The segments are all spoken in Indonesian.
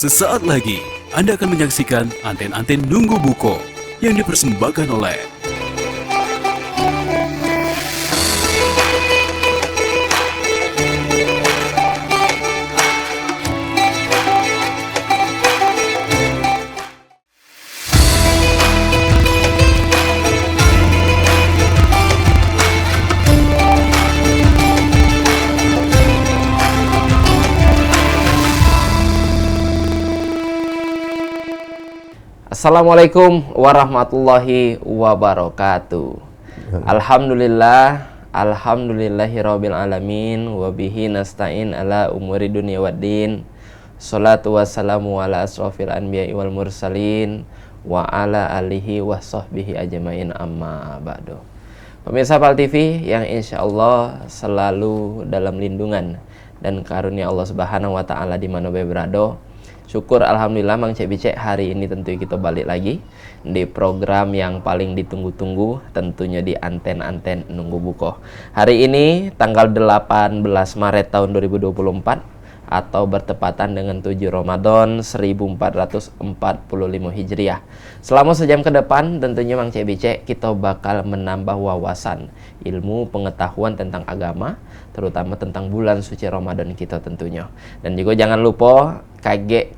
Sesaat lagi, Anda akan menyaksikan Anten-Anten Nunggu Buko yang dipersembahkan oleh Assalamualaikum warahmatullahi wabarakatuh. Alhamdulillahirabbil alamin wa bihi nasta'in ala umuri dunya waddin. Shalatu wassalamu ala asrofil anbiya'i wal mursalin wa ala alihi wa sahbihi ajmain, amma ba'du. Pemirsa PAL TV yang insyaallah selalu dalam lindungan dan karunia Allah Subhanahu wa taala di mana berada. Syukur alhamdulillah Mang Cek Bicek, hari ini tentu kita balik lagi di program yang paling ditunggu-tunggu, tentunya di Anten-Anten Nunggu Buko. Hari ini tanggal 18 Maret tahun 2024 atau bertepatan dengan 7 Ramadan 1445 Hijriah. Selama sejam ke depan tentunya Mang Cek Bicek kita bakal menambah wawasan ilmu pengetahuan tentang agama, terutama tentang bulan suci Ramadan kita tentunya. Dan juga jangan lupa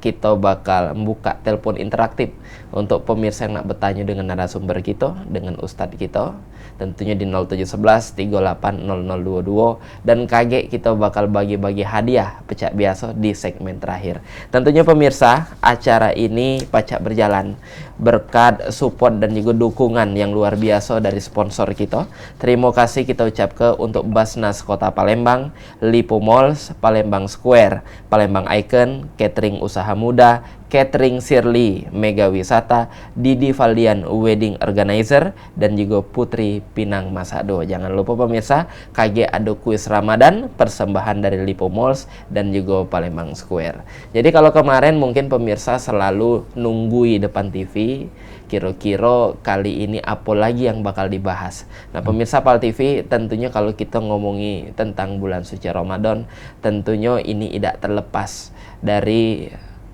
kita bakal membuka telepon interaktif untuk pemirsa yang nak bertanya dengan narasumber kita, dengan ustadz kita, tentunya di 0711 380022, dan kita bakal bagi-bagi hadiah pecah biasa di segmen terakhir. Tentunya pemirsa, acara ini pacak berjalan berkat support dan juga dukungan yang luar biasa dari sponsor kita. Terima kasih kita ucapkan untuk Basnas Kota Palembang, Lipo Malls, Palembang Square, Palembang Icon, Catering Usaha Muda, Catering Shirley Mega Wisata, Didi Valdian Wedding Organizer, dan juga Putri Pinang Masado. Jangan lupa pemirsa, ada kuis Ramadan persembahan dari Lipo Malls dan juga Palembang Square. Jadi kalau kemarin mungkin pemirsa selalu nunggui depan TV, kira-kira kali ini apa lagi yang bakal dibahas. Nah pemirsa PAL TV, tentunya kalau kita ngomongi tentang bulan suci Ramadan, tentunya ini tidak terlepas dari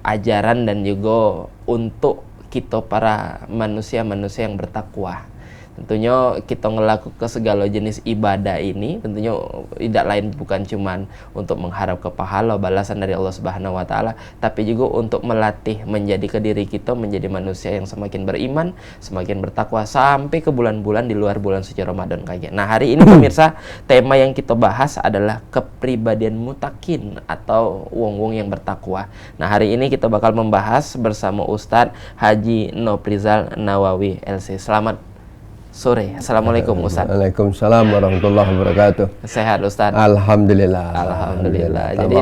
ajaran dan juga untuk kita para manusia-manusia yang bertakwa. Tentunya kita ngelakukan segala jenis ibadah ini tentunya tidak lain bukan cuman untuk mengharap ke pahala balasan dari Allah Subhanahu wa taala, tapi juga untuk melatih menjadi diri kita menjadi manusia yang semakin beriman, semakin bertakwa sampai ke bulan-bulan di luar bulan suci Ramadan kayak. Nah, hari ini pemirsa, tema yang kita bahas adalah kepribadian mutakin atau wong-wong yang bertakwa. Nah, hari ini kita bakal membahas bersama Ustadz Haji Noprizal Nawawi LC. Selamat sore. Assalamualaikum Ustaz. Waalaikumsalam warahmatullahi wabarakatuh. Sehat Ustaz? Alhamdulillah. Jadi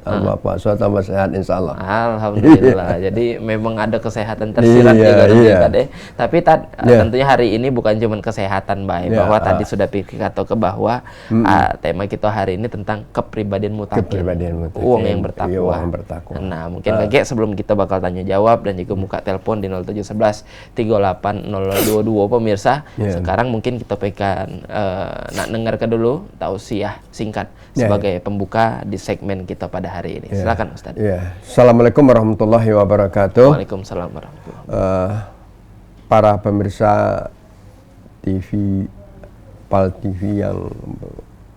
tambah puasa tambah sehat insyaallah. Alhamdulillah. Jadi memang ada kesehatan tersirat juga deh. Tapi tentunya hari ini bukan cuma kesehatan bahwa tadi sudah pikir atau ke bahwa tema kita hari ini tentang kepribadian mutakin. Uang yang bertakwa. Nah, mungkin sebelum kita bakal tanya jawab dan juga buka telepon di 0711 380022 pemirsa. Sekarang mungkin kita nak dengarkan dulu tausiah singkat sebagai pembuka di segmen kita pada hari ini. Silakan Ustaz. Assalamualaikum warahmatullahi wabarakatuh. Waalaikumsalam warahmatullahi wabarakatuh. Para pemirsa TV PAL TV yang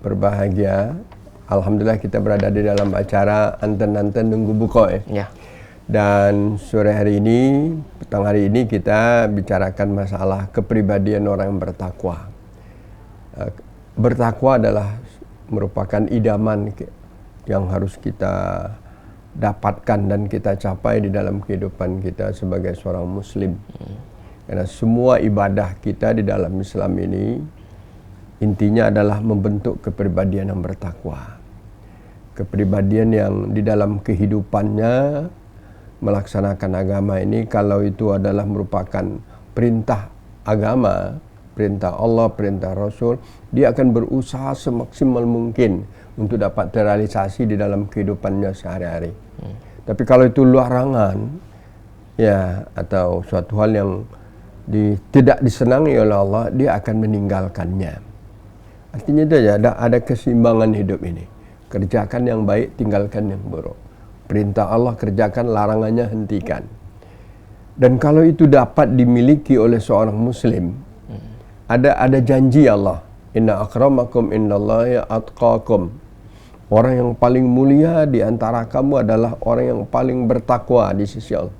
berbahagia, alhamdulillah kita berada di dalam acara Anten-Anten Nunggu Buko ya. Dan sore hari ini, petang hari ini kita bicarakan masalah kepribadian orang yang bertakwa. Bertakwa adalah merupakan idaman yang harus kita dapatkan dan kita capai di dalam kehidupan kita sebagai seorang muslim. Karena semua ibadah kita di dalam Islam ini intinya adalah membentuk kepribadian yang bertakwa. Kepribadian yang di dalam kehidupannya melaksanakan agama ini, kalau itu adalah merupakan perintah agama, perintah Allah, perintah Rasul, dia akan berusaha semaksimal mungkin untuk dapat terrealisasi di dalam kehidupannya sehari-hari. Tapi kalau itu larangan, atau suatu hal yang tidak disenangi oleh Allah, dia akan meninggalkannya. Artinya itu ada keseimbangan hidup ini. Kerjakan yang baik, tinggalkan yang buruk. Perintah Allah kerjakan, larangannya hentikan. Dan kalau itu dapat dimiliki oleh seorang muslim, ada janji Allah, inna akramakum indallahi atqakum. Orang yang paling mulia di antara kamu adalah orang yang paling bertakwa di sisi Allah.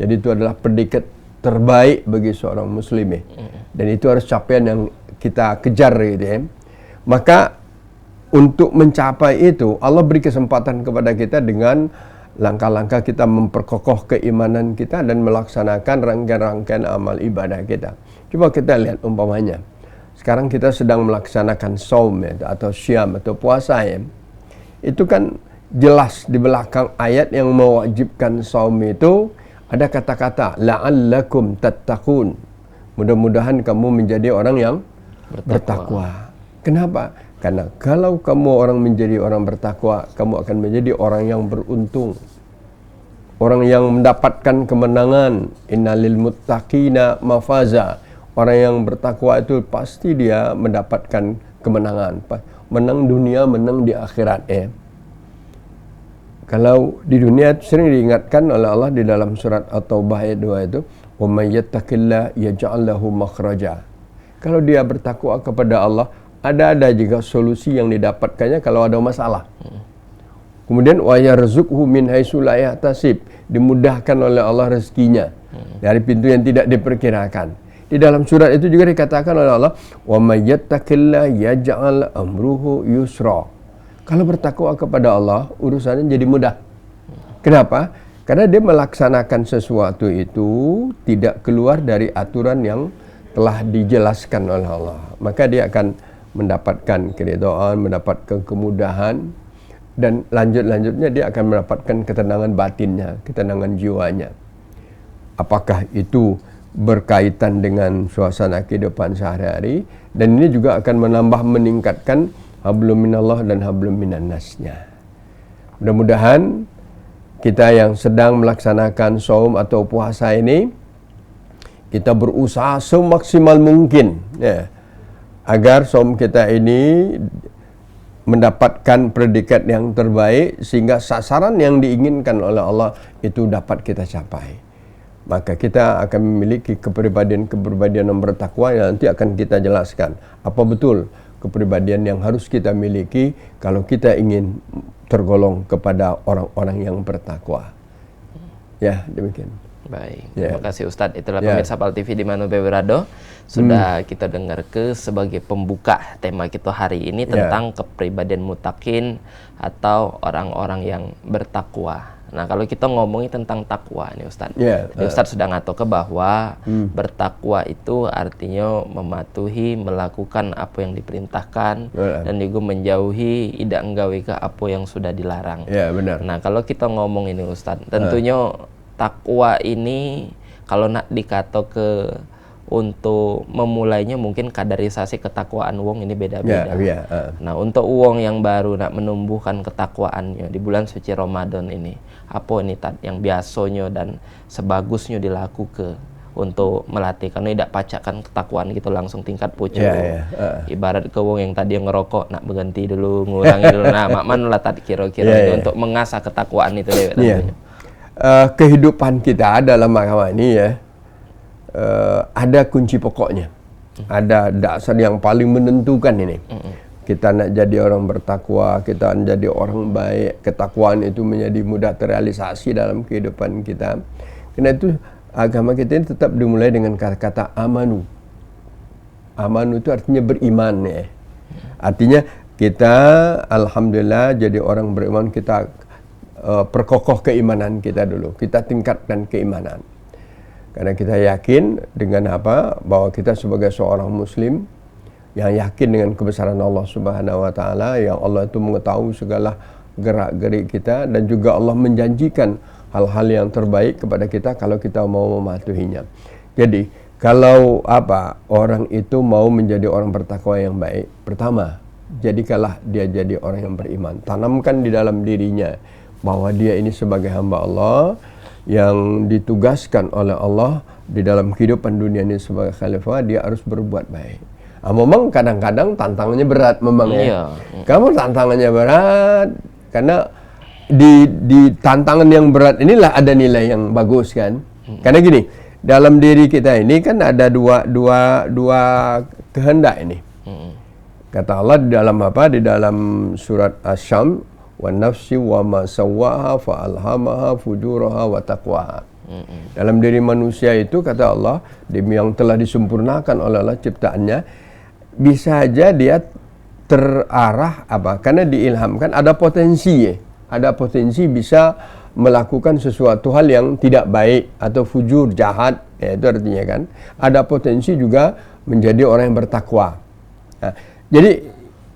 Jadi itu adalah predikat terbaik bagi seorang muslim ya. Dan itu harus capaian yang kita kejar gitu ya. Maka untuk mencapai itu Allah beri kesempatan kepada kita dengan langkah-langkah kita memperkokoh keimanan kita dan melaksanakan rangkaian-rangkaian amal ibadah kita. Coba kita lihat umpamanya. Sekarang kita sedang melaksanakan saum ya, atau syam atau puasa ya. Itu kan jelas di belakang ayat yang mewajibkan saum itu ada kata-kata la'allakum tattaqun. Mudah-mudahan kamu menjadi orang yang bertakwa. Kenapa? Karena kalau kamu orang menjadi orang bertakwa, kamu akan menjadi orang yang beruntung. Orang yang mendapatkan kemenangan. Innalil muttaqina mafaza. Orang yang bertakwa itu pasti dia mendapatkan kemenangan. Menang dunia, menang di akhirat ya. Kalau di dunia sering diingatkan oleh Allah di dalam surat At-Taubah ayat 2 itu, "Wa may yattaqillah yaj'al lahu makhraja." Kalau dia bertakwa kepada Allah, ada juga solusi yang didapatkannya kalau ada masalah. Kemudian wa yarzuqhu min haitsu la yahtasib, dimudahkan oleh Allah rezekinya dari pintu yang tidak diperkirakan. Di dalam surat itu juga dikatakan oleh Allah, wa may yattaqillah yaj'al amruhu yusra. Kalau bertakwa kepada Allah, urusannya jadi mudah. Kenapa? Karena dia melaksanakan sesuatu itu tidak keluar dari aturan yang telah dijelaskan oleh Allah. Maka dia akan mendapatkan keridhaan, mendapatkan kemudahan, dan lanjutnya dia akan mendapatkan ketenangan batinnya, ketenangan jiwanya. Apakah itu berkaitan dengan suasana kehidupan sehari-hari, dan ini juga akan meningkatkan hablum minallah dan hablum minan nasnya. Mudah-mudahan kita yang sedang melaksanakan saum atau puasa ini, kita berusaha semaksimal mungkin ya, agar saum kita ini mendapatkan predikat yang terbaik sehingga sasaran yang diinginkan oleh Allah itu dapat kita capai. Maka kita akan memiliki kepribadian yang bertakwa yang nanti akan kita jelaskan. Apa betul kepribadian yang harus kita miliki kalau kita ingin tergolong kepada orang-orang yang bertakwa. Ya, demikian. Baik, terima kasih Ustadz. Itulah pemirsa PAL TV di mana berada. Sudah kita dengar sebagai pembuka tema kita hari ini tentang kepribadian mutakin atau orang-orang yang bertakwa. Nah, kalau kita ngomongin tentang takwa nih Ustadz, Ustadz sudah ngatur bahwa bertakwa itu artinya mematuhi, melakukan apa yang diperintahkan, dan juga menjauhi, tidak enggawi ke apa yang sudah dilarang. Ya, benar. Nah, kalau kita ngomong ini Ustadz, tentunya takwa ini kalau nak dikata untuk memulainya mungkin kadarisasi ketakwaan wong ini beda-beda. Nah, untuk wong yang baru nak menumbuhkan ketakwaannya di bulan suci Ramadan ini, apa ini yang biasanya dan sebagusnya dilakukan untuk melatih, karena tidak pacakan ketakwaan gitu langsung tingkat pucuk. Ibarat ke wong yang tadi yang ngerokok nak berhenti dulu, ngurangi dulu. Nah, mana lah tadi kira-kira untuk mengasah ketakwaan itu tentunya. Kehidupan kita dalam agama ini ya, ada kunci pokoknya, ada dasar yang paling menentukan ini. Kita nak jadi orang bertakwa, kita nak jadi orang baik, ketakwaan itu menjadi mudah terrealisasi dalam kehidupan kita. Karena itu agama kita ini tetap dimulai dengan kata-kata amanu. Amanu itu artinya beriman ya. Artinya kita alhamdulillah jadi orang beriman, kita perkokoh keimanan kita dulu, kita tingkatkan keimanan. Karena kita yakin dengan apa? Bahwa kita sebagai seorang muslim yang yakin dengan kebesaran Allah Subhanahu wa taala, yang Allah itu mengetahui segala gerak-gerik kita, dan juga Allah menjanjikan hal-hal yang terbaik kepada kita kalau kita mau mematuhinya. Jadi, kalau orang itu mau menjadi orang bertakwa yang baik, pertama, jadikanlah dia jadi orang yang beriman. Tanamkan di dalam dirinya bahwa dia ini sebagai hamba Allah yang ditugaskan oleh Allah di dalam kehidupan dunia ini sebagai khalifah, dia harus berbuat baik. Memang kadang-kadang tantangannya berat memang ya. Kamu tantangannya berat karena di tantangan yang berat inilah ada nilai yang bagus kan. Karena gini, dalam diri kita ini kan ada dua kehendak ini. Kata Allah di dalam apa? Di dalam surat Asy-Syams, "Wan nafsi wa ma sawwaha fa alhamaha fujuraha wa taqwaha." Dalam diri manusia itu kata Allah, demi yang telah disempurnakan oleh Allah ciptaannya, bisa aja dia terarah apa? Karena diilhamkan ada potensi bisa melakukan sesuatu hal yang tidak baik atau fujur, jahat, ya, itu artinya kan. Ada potensi juga menjadi orang yang bertakwa. Nah, jadi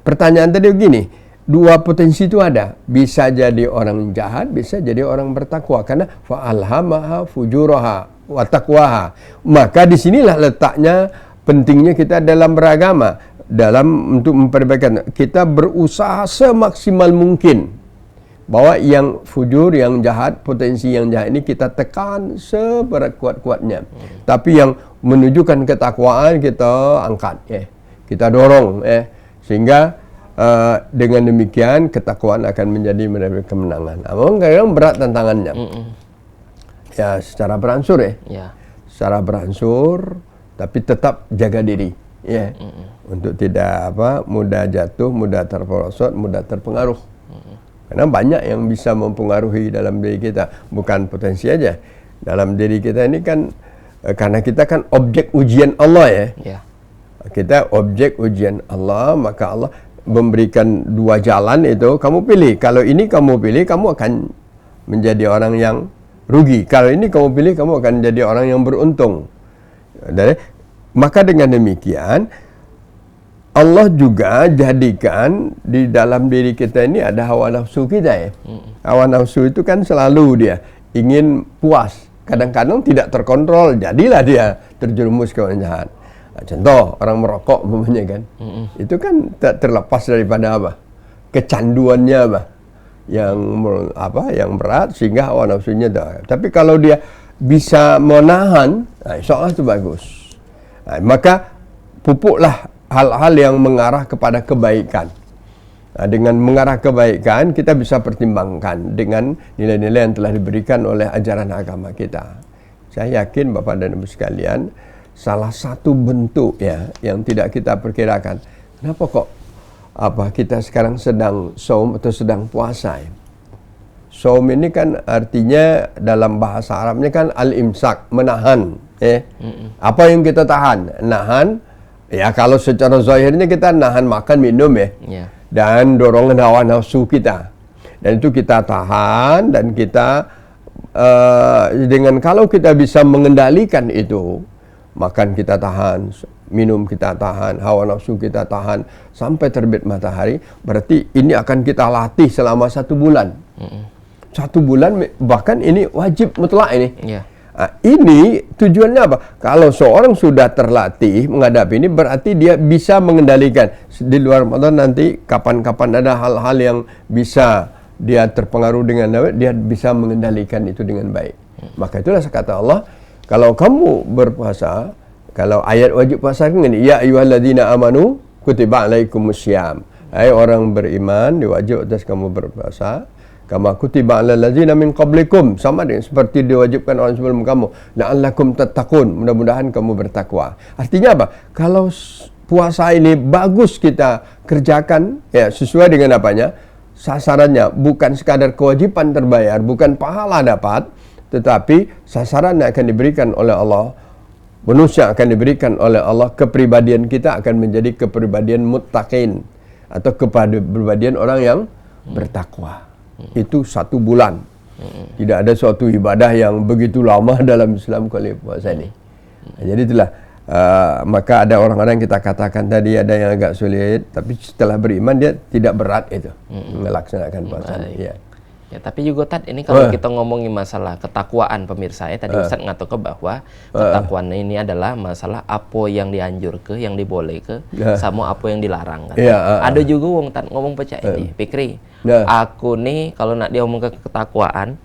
pertanyaan tadi begini, dua potensi itu ada, bisa jadi orang jahat, bisa jadi orang bertakwa, karena fa'alhamaha fujuraha wa taqwaha. Maka disinilah letaknya pentingnya kita dalam beragama, dalam untuk memperbaiki, kita berusaha semaksimal mungkin bahwa yang fujur, yang jahat, potensi yang jahat ini kita tekan seberat-kuat-kuatnya. Tapi yang menunjukkan ketakwaan kita angkat, kita dorong, sehingga dengan demikian ketakwaan akan menjadi kemenangan. Memang kadang berat tantangannya. Ya, secara beransur secara beransur, tapi tetap jaga diri, untuk tidak mudah jatuh, mudah terperosot, mudah terpengaruh. Karena banyak yang bisa mempengaruhi dalam diri kita, bukan potensi aja. Dalam diri kita ini kan, karena kita kan objek ujian Allah Kita objek ujian Allah, maka Allah memberikan dua jalan itu, kamu pilih. Kalau ini kamu pilih, kamu akan menjadi orang yang rugi. Kalau ini kamu pilih, kamu akan menjadi orang yang beruntung. Maka dengan demikian, Allah juga jadikan di dalam diri kita ini ada hawa nafsu kita Hawa nafsu itu kan selalu dia ingin puas. Kadang-kadang tidak terkontrol, jadilah dia terjerumus ke orang jahat. Nah, contoh orang merokok umpamanya kan, itu kan tak terlepas daripada kecanduannya yang berat sehingga hawa nafsunya dah. Tapi kalau dia bisa menahan, insya Allah itu bagus. Maka pupuklah hal-hal yang mengarah kepada kebaikan. Dengan mengarah kebaikan, kita bisa pertimbangkan dengan nilai-nilai yang telah diberikan oleh ajaran agama kita. Saya yakin Bapak dan Ibu sekalian, salah satu bentuk yang tidak kita perkirakan, kenapa kok kita sekarang sedang saum atau sedang puasa Saum ini kan artinya dalam bahasa Arabnya kan al-imsak, menahan. Apa yang kita tahan? Nahan. Ya, kalau secara zahirnya kita nahan makan, minum dan dorongan hawa nafsu kita. Dan itu kita tahan, dan kita kalau kita bisa mengendalikan itu, makan kita tahan, minum kita tahan, hawa nafsu kita tahan sampai terbit matahari, berarti ini akan kita latih selama 1 bulan. 1 bulan, bahkan ini wajib mutlak ini. Nah, ini tujuannya apa? Kalau seorang sudah terlatih menghadapi ini, berarti dia bisa mengendalikan. Di luar Ramadan nanti kapan-kapan ada hal-hal yang bisa dia terpengaruh dengan dia bisa mengendalikan itu dengan baik. Maka itulah kata Allah, kalau kamu berpuasa, kalau ayat wajib puasa ini, ya ayyuhalladzina amanu kutiba alaikumussyam. Hai orang beriman, diwajib atas kamu berpuasa. Kama kutiba alal ladzina min qablikum, sama dengan seperti diwajibkan orang sebelum kamu, la'allakum tattaqun, mudah-mudahan kamu bertakwa. Artinya apa? Kalau puasa ini bagus kita kerjakan sesuai dengan apanya? Sasarannya bukan sekadar kewajiban terbayar, bukan pahala dapat, tetapi sasarannya akan diberikan oleh Allah. Manusia akan diberikan oleh Allah, kepribadian kita akan menjadi kepribadian muttaqin atau kepribadian orang yang bertakwa. Itu 1 bulan. Tidak ada suatu ibadah yang begitu lama dalam Islam kali puasa ini. Jadi itulah maka ada orang-orang yang kita katakan tadi ada yang agak sulit, tapi setelah beriman dia tidak berat itu melaksanakan puasa ini. Ya, tapi juga ini kalau kita ngomongin masalah ketakwaan pemirsa tadi Ustaz ngatur ke bahwa ketakwaan ini adalah masalah apa yang dianjur yang diboleh sama apa yang dilarang kan. Ada juga wong ngomong pecah ini, Fikri. Aku nih kalau nak dia ngomong ke ketakwaan,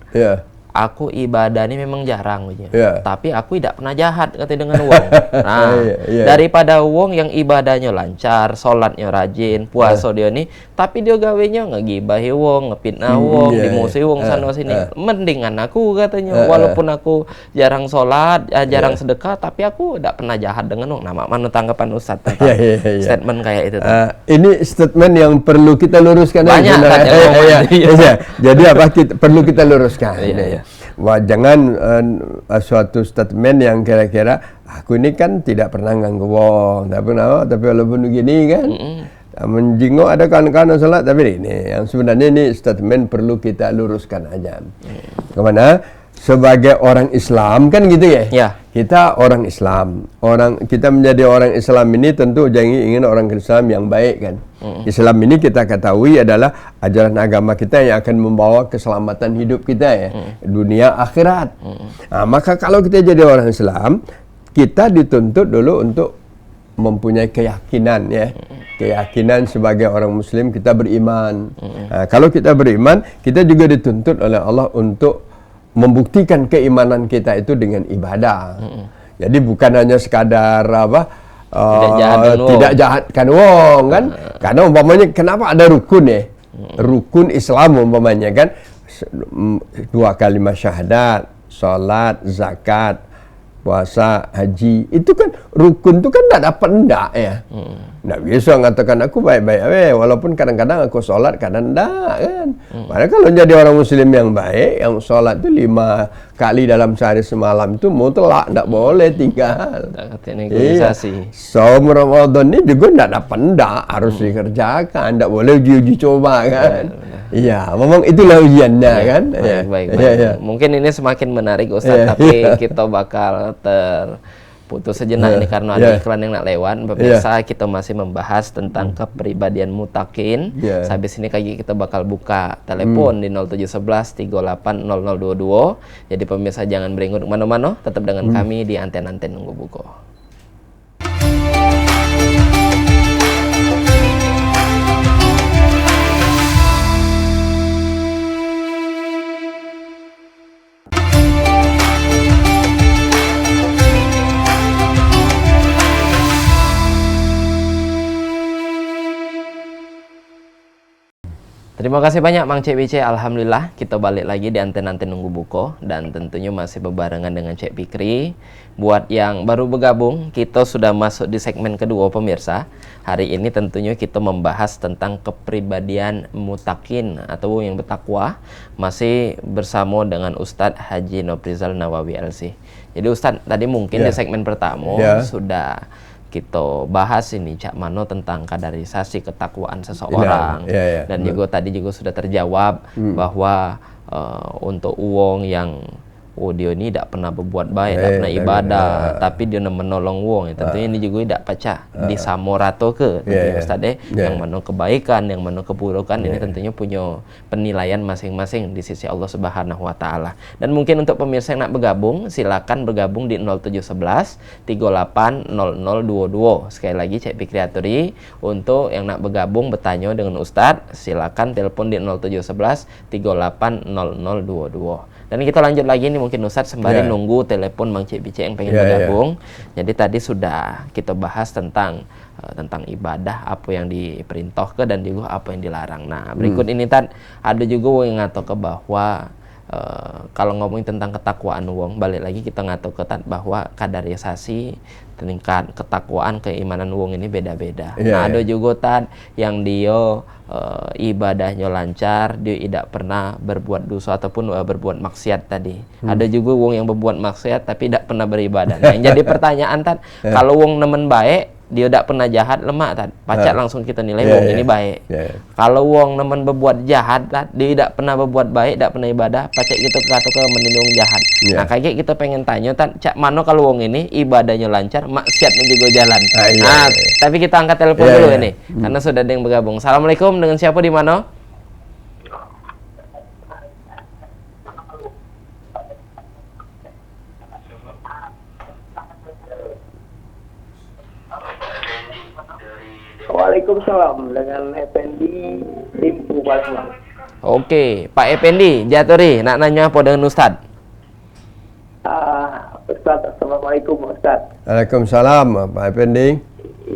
aku ibadah ini memang jarang gitu. Ya. Tapi aku tidak pernah jahat kata dengan wong. Nah, Iya. daripada wong yang ibadahnya lancar, sholatnya rajin, puasa dia nih, tapi dia gawenya ngegibahi wong, ngepitnah wong, dimusuhi wong sana sini. Mendingan aku katanya, walaupun aku jarang sholat, jarang sedekah, tapi aku tidak pernah jahat dengan wong. Nah, mana tanggapan Ustaz tentang statement kayak itu? Ini statement yang perlu kita luruskan. Banyak kan yang Jadi apa perlu kita luruskan. Iya. Wah, jangan suatu statement yang kira-kira aku ini kan tidak pernah ganggu wong, tapi walaupun begini kan menjingok ada kawan-kawan salat tapi ini yang sebenarnya ini statement perlu kita luruskan aja. Kemana? Sebagai orang Islam kan gitu ya. Ya. Kita orang Islam, kita menjadi orang Islam ini tentu jangan ingin orang Islam yang baik kan. Islam ini kita ketahui adalah ajaran agama kita yang akan membawa keselamatan hidup kita ya, dunia akhirat. Nah, maka kalau kita jadi orang Islam, kita dituntut dulu untuk mempunyai keyakinan ya. Keyakinan sebagai orang Muslim kita beriman. Nah, kalau kita beriman, kita juga dituntut oleh Allah untuk membuktikan keimanan kita itu dengan ibadah. Jadi bukan hanya sekadar tidak jahatkan wong kan. Karena umpamanya kenapa ada rukun ya? Rukun Islam umpamanya kan 2 kalimat syahadat, salat, zakat, puasa, haji. Itu kan rukun itu kan tidak dapat enggak ya. Tidak bisa mengatakan aku baik-baik walaupun kadang-kadang aku sholat, kadang enggak kan. Padahal kalau jadi orang Muslim yang baik, yang sholat itu 5 kali dalam sehari semalam itu mutlak, tidak boleh tinggal. Negosiasi. Saum Ramadan ini juga tidak dapat enggak, harus dikerjakan, tidak boleh uji-uji coba kan. Iya, memang itulah ujiannya kan. Baik. Mungkin ini semakin menarik Ustaz, tapi kita bakal terputus sejenak ini karena ada iklan yang nak lewat. Pemirsa, kita masih membahas tentang kepribadian mutakin. Habis ini kita bakal buka telepon di 0711 380022. Jadi pemirsa jangan berengut kemana-mana, tetap dengan kami di Anten-Anten Nunggu Buko. Terima kasih banyak Mang Cek Bice. Alhamdulillah kita balik lagi di Anten-Anten Nunggu Buko, dan tentunya masih berbarengan dengan Cek Fikri. Buat yang baru bergabung, kita sudah masuk di segmen kedua pemirsa. Hari ini tentunya kita membahas tentang kepribadian mutakin atau yang bertakwa, masih bersama dengan Ustadz Haji Nofrizal Nawawi LC. Jadi Ustadz tadi mungkin di segmen pertama sudah kita bahas ini Cak Mano tentang kadarisasi ketakwaan seseorang, dan juga tadi juga sudah terjawab bahwa untuk uang yang dia ini tidak pernah berbuat baik, tidak pernah ibadah, tapi dia menolong wong. Tentunya ini juga tidak pecah di samorato ke Ustaz yang mana kebaikan, yang mana keburukan ini tentunya punya penilaian masing-masing di sisi Allah Subhanahu wa taala. Dan mungkin untuk pemirsa yang nak bergabung, silakan bergabung di 0711 380022. Sekali lagi Cek Fikri aturi, untuk yang nak bergabung bertanya dengan Ustadz, silakan telepon di 0711 380022. Dan kita lanjut lagi nih, mungkin Ustadz sembari nunggu telepon Mang Cik Bice yang pengen bergabung. Jadi tadi sudah kita bahas tentang ibadah, apa yang diperintah ke dan juga apa yang dilarang. Nah, berikut ini ada juga yang ngato ke bahwa kalau ngomongin tentang ketakwaan wong, balik lagi kita ngato ke bahwa kadarisasi tingkat ketakwaan keimanan wong ini beda-beda. Nah, ada juga yang dia ibadahnya lancar, dia tidak pernah berbuat dosa ataupun berbuat maksiat tadi. Ada juga wong yang berbuat maksiat tapi tidak pernah beribadah. Nah, yang jadi pertanyaan kalau wong nemen baik, dia tidak pernah jahat, lemak pacak langsung kita nilai wong ini baik. Kalau wong nemen berbuat jahat, dia tidak pernah berbuat baik, tidak pernah ibadah, pacak kita kata ke menindung jahat. Nah, kayak kita pengen tanya Cak Mano kalau wong ini ibadahnya lancar, maksiatnya juga jalan. Tapi kita angkat telepon dulu ini karena sudah ada yang bergabung. Assalamualaikum, dengan siapa di mana? Waalaikumsalam, dengan Effendi Limpu Palembang. Oke, Pak Effendi Jaturi, nak nanya apa dengan Ustadz? Ustaz. Assalamualaikum Ustaz. Waalaikumsalam Pak Effendi.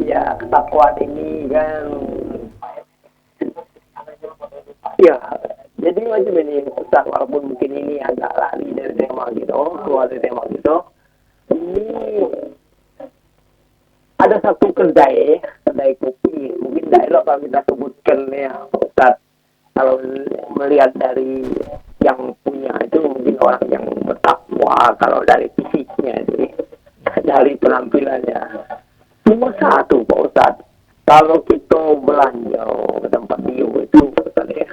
Ya, ketakwaan ini kan ya, jadi macam ini Ustaz, walaupun mungkin ini agak lari dari tema gitu, keluar dari tema gitu. Ini ada satu kedai kopi, mungkin daerah kalau kita sebutkan ya Ustaz. Kalau melihat dari yang punya itu mungkin orang yang bertakwa, kalau dari fisiknya itu, dari penampilannya. Cuma satu Pak Ustaz, kalau kita belanja ke tempat dia itu Ustaz ya,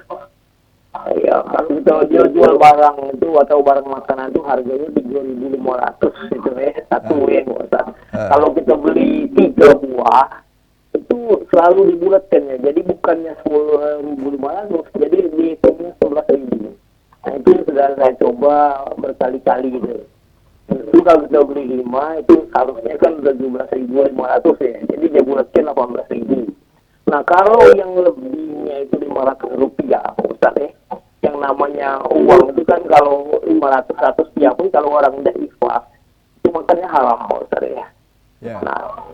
kalau kita jual barang itu atau barang makanan itu harganya 3.500 itu satu yen Ustaz. Kalau kita beli 3 buah itu selalu dibulatkan ya, jadi bukannya 10.500, jadi dihitungnya 11.000. Nah itu sudah saya coba berkali-kali gitu. Itu kalau kita beli 5 itu harusnya kan 17.500 ya, jadi dia bulatkan 18.000. Nah kalau yang lebihnya itu 500 rupiah Ustaz yang namanya uang itu kan kalau 500 rupiah pun kalau orang tidak ikhlas itu makannya haram Ustaz ya. Nah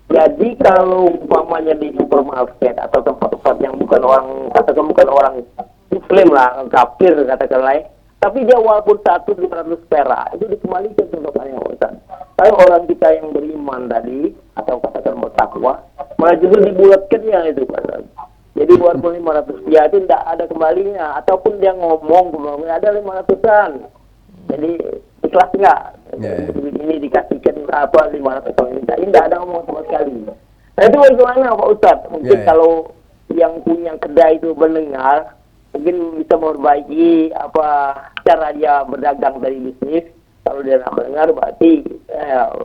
jadi kalau umpamanya di supermarket atau tempat-tempat yang bukan orang Muslim lah, kafir katakanlah, tapi dia walaupun 1.500 perak itu dikembalikan contohnya Ustaz. Kalau orang kita yang beriman tadi atau katakan bertakwa, malah justru dibulatkannya itu Ustaz. Jadi walaupun 500 dia itu tidak ada kembalinya, ataupun dia ngomong belum ada 500-an. Jadi ikhlas enggak? Ini dikasihkan apa 500 ini tidak ada ngomong sama sekali. Nah itu bagaimana Pak Ustaz? Mungkin kalau yang punya kedai itu mendengar, mungkin bisa memperbaiki apa cara dia berdagang dari bisnis. Kalau dia tidak mendengar berarti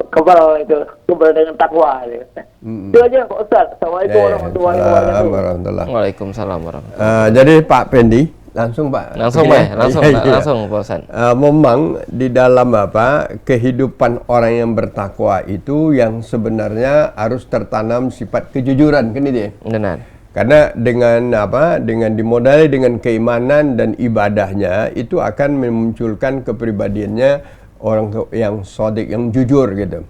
kebal dengan takwa. Itu aja Pak Ustaz. Assalamualaikum warahmatullahi wabarakatuh. Waalaikumsalam warahmatullahi. Jadi Pak Pendi, langsung Pak. Langsung Pak Ustaz. Memang di dalam kehidupan orang yang bertakwa itu yang sebenarnya harus tertanam sifat kejujuran, kan itu ya? Benar. Karena dengan dimodali dengan keimanan dan ibadahnya itu akan memunculkan kepribadiannya orang yang shadiq, yang jujur gitu.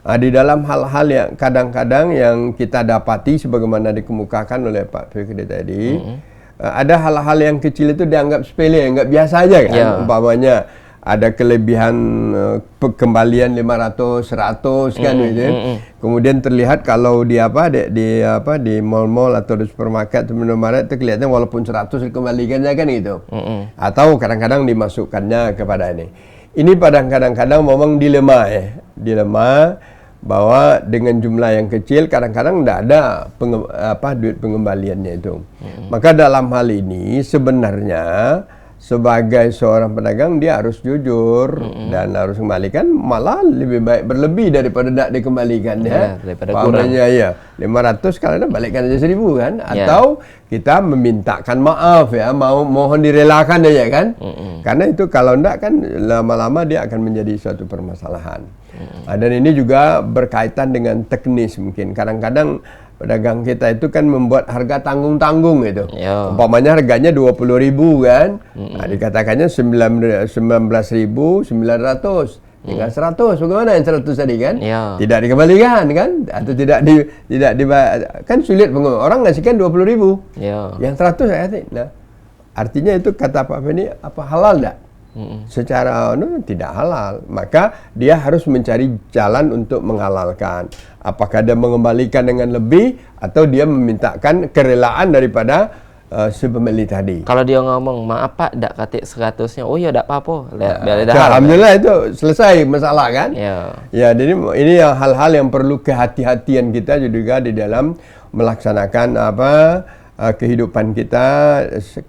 Di dalam hal-hal yang kadang-kadang yang kita dapati sebagaimana dikemukakan oleh Pak Fikri tadi, ada hal-hal yang kecil itu dianggap sepele, anggap biasa aja kan. Umpamanya ada kelebihan kembalian 500, 100 kan gitu. Kemudian terlihat kalau di mall-mall atau di supermarket atau minimarket itu kelihatan walaupun 100 dikembalikannya kan gitu. Atau kadang-kadang dimasukkannya kepada ini. Ini kadang-kadang memang dilema bahwa dengan jumlah yang kecil kadang-kadang tidak ada duit pengembaliannya itu. Maka dalam hal ini sebenarnya sebagai seorang pedagang dia harus jujur dan harus kembalikan, malah lebih baik berlebih daripada tidak dikembalikan ya. Daripada kurang. Ya 500 kalau balikkan aja 1.000 kan, atau kita memintakan maaf ya, mohon direlakan aja kan. Karena itu kalau tidak kan lama-lama dia akan menjadi suatu permasalahan. Dan ini juga berkaitan dengan teknis mungkin. Kadang-kadang pedagang kita itu kan membuat harga tanggung-tanggung gitu. Umpamanya harganya 20.000 kan. Nah, dikatakannya 19.900, tinggal 100. Bagaimana yang 100 tadi kan? Tidak dikembalikan kan? Atau tidak kan sulit orang ngasihkan 20.000. Yang 100 saya kata. Nah, artinya itu kata Pak Fendi apa halal enggak? Secara tidak halal, maka dia harus mencari jalan untuk menghalalkan. Apakah dia mengembalikan dengan lebih atau dia memintakan kerelaan daripada si pembeli tadi. Kalau dia ngomong maaf Pak, tidak katik 100-nya, oh ya tidak apa-apa. Alhamdulillah itu selesai masalah kan? Ya, jadi ini hal-hal yang perlu kehati-hatian kita juga di dalam melaksanakan kehidupan kita,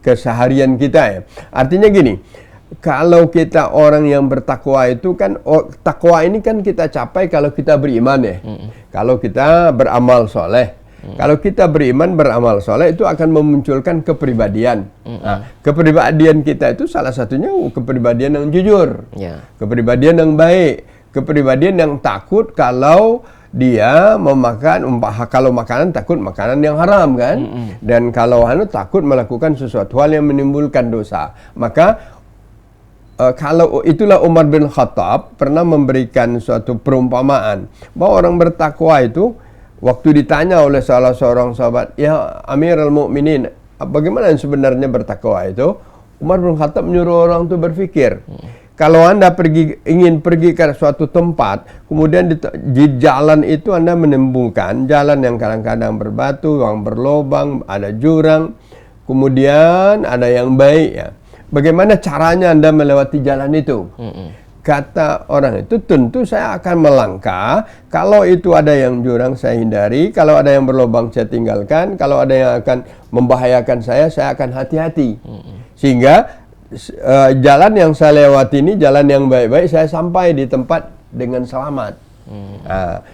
keseharian kita ya. Artinya gini. Kalau kita orang yang bertakwa itu kan, takwa ini kan kita capai kalau kita beriman ya. Kalau kita beramal soleh. Kalau kita beriman, beramal soleh itu akan memunculkan kepribadian. Nah, kepribadian kita itu salah satunya kepribadian yang jujur. Kepribadian yang baik. Kepribadian yang takut kalau dia memakan, kalau makanan takut makanan yang haram kan. Dan kalau takut melakukan sesuatu hal yang menimbulkan dosa. Maka kalau itulah Umar bin Khattab pernah memberikan suatu perumpamaan bahwa orang bertakwa itu waktu ditanya oleh salah seorang sahabat, ya Amirul Mukminin, bagaimana yang sebenarnya bertakwa itu? Umar bin Khattab menyuruh orang itu berpikir. Kalau Anda ingin pergi ke suatu tempat, kemudian di jalan itu Anda menemukan jalan yang kadang-kadang berbatu, yang berlobang, ada jurang, kemudian ada yang baik ya. Bagaimana caranya Anda melewati jalan itu? Kata orang itu, tentu saya akan melangkah. Kalau itu ada yang jurang, saya hindari. Kalau ada yang berlobang, saya tinggalkan. Kalau ada yang akan membahayakan saya akan hati-hati. Sehingga jalan yang saya lewati ini, jalan yang baik-baik, saya sampai di tempat dengan selamat. Nah,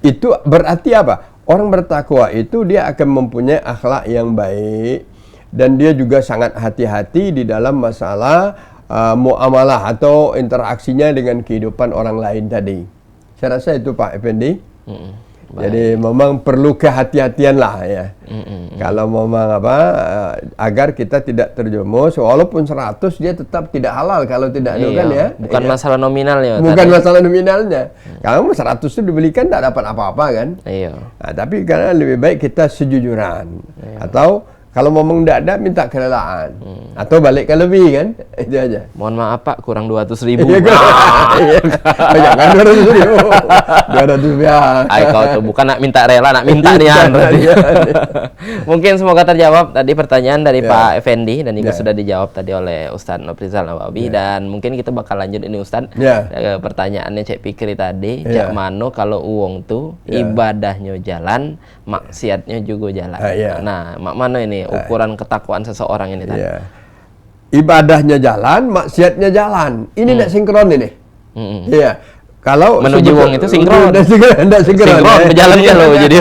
itu berarti apa? Orang bertakwa itu dia akan mempunyai akhlak yang baik. Dan dia juga sangat hati-hati di dalam masalah muamalah atau interaksinya dengan kehidupan orang lain tadi. Saya rasa itu Pak Effendi. Jadi memang perlu kehati-hatian lah ya. Kalau memang agar kita tidak terjerumus, walaupun 100 dia tetap tidak halal kalau tidak ada kan ya. Bukan masalah nominalnya. Bukan masalah nominalnya. Kalau 100 itu dibelikan tidak dapat apa-apa kan. Iya. Nah, tapi karena lebih baik kita sejujuran. Atau kalau memang tidak ada, minta kerelaan. Atau balikkan lebih kan. Itu aja. Mohon maaf Pak, kurang 200.000. Jangan 200.000. 200 ya. Ay, kau tuh bukan nak minta rela, nak minta nian. Mungkin semoga terjawab tadi pertanyaan dari Pak Effendi, dan juga sudah dijawab tadi oleh Ustadz Nofrizal Nawawi. Dan mungkin kita bakal lanjut ini Ustadz. Pertanyaannya Cek Pikri tadi, Cek Mano kalau uang tuh ibadahnya jalan, maksiatnya juga jalan. Nah, Mak Mano ini ukuran ketakwaan seseorang ini tadi. Ibadahnya jalan, maksiatnya jalan. Ini tidak sinkron ini. Iya. Kalau menuju wong itu sinkron. Tidak sinkron. Berjalan kalau jadi.